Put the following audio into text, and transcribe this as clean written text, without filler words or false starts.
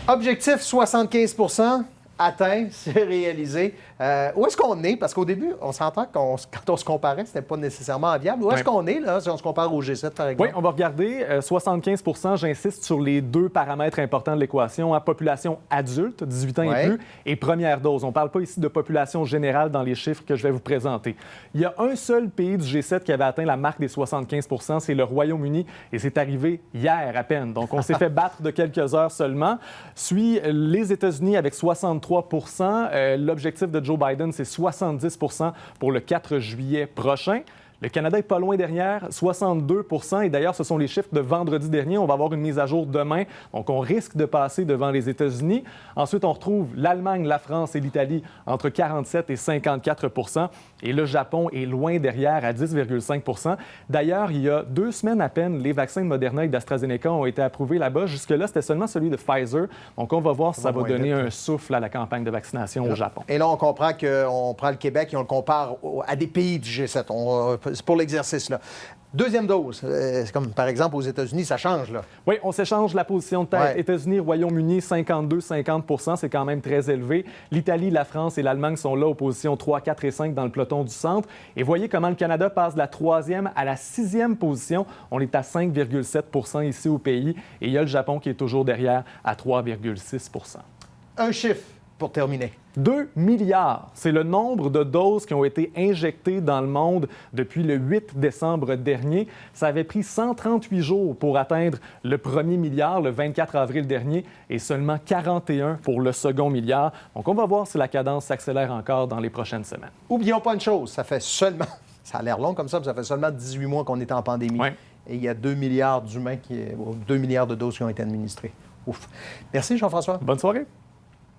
Objectif 75 atteint, c'est réalisé. Où est-ce qu'on est? Parce qu'au début, on s'entend quand on se comparait, c'était pas nécessairement viable. Où est-ce qu'on est, là, si on se compare au G7, par exemple? Oui, on va regarder 75 j'insiste sur les deux paramètres importants de l'équation, hein, population adulte, 18 ans et plus, et première dose. On ne parle pas ici de population générale dans les chiffres que je vais vous présenter. Il y a un seul pays du G7 qui avait atteint la marque des 75 c'est le Royaume-Uni, et c'est arrivé hier à peine. Donc, on s'est fait battre de quelques heures seulement. Suit les États-Unis avec 63 l'objectif de Joe Biden, c'est 70 pour le 4 juillet prochain. Le Canada est pas loin derrière, 62 et d'ailleurs, ce sont les chiffres de vendredi dernier. On va avoir une mise à jour demain, donc on risque de passer devant les États-Unis. Ensuite, on retrouve l'Allemagne, la France et l'Italie entre 47 et 54 et le Japon est loin derrière à 10,5 D'ailleurs, il y a 2 semaines à peine, les vaccins de Moderna et d'AstraZeneca ont été approuvés là-bas. Jusque-là, c'était seulement celui de Pfizer. Donc, on va voir si ça va donner un souffle à la campagne de vaccination au Japon. Et là, on comprend qu'on prend le Québec et on le compare à des pays du G7. C'est pour l'exercice, là. Deuxième dose, c'est comme par exemple aux États-Unis, ça change, là. Oui, on s'échange la position de tête. États-Unis, Royaume-Uni, 52-50 c'est quand même très élevé. L'Italie, la France et l'Allemagne sont là aux positions 3, 4 et 5 dans le peloton du centre. Et voyez comment le Canada passe de la 3e à la 6e position. On est à 5,7 ici au pays. Et il y a le Japon qui est toujours derrière à 3,6 Un chiffre pour terminer. 2 milliards, c'est le nombre de doses qui ont été injectées dans le monde depuis le 8 décembre dernier. Ça avait pris 138 jours pour atteindre le premier milliard, le 24 avril dernier, et seulement 41 pour le second milliard. Donc, on va voir si la cadence s'accélère encore dans les prochaines semaines. Oublions pas une chose, ça fait seulement, ça a l'air long comme ça, mais ça fait seulement 18 mois qu'on est en pandémie. Et il y a 2 milliards d'humains, 2 milliards de doses qui ont été administrées. Ouf. Merci, Jean-François. Bonne soirée.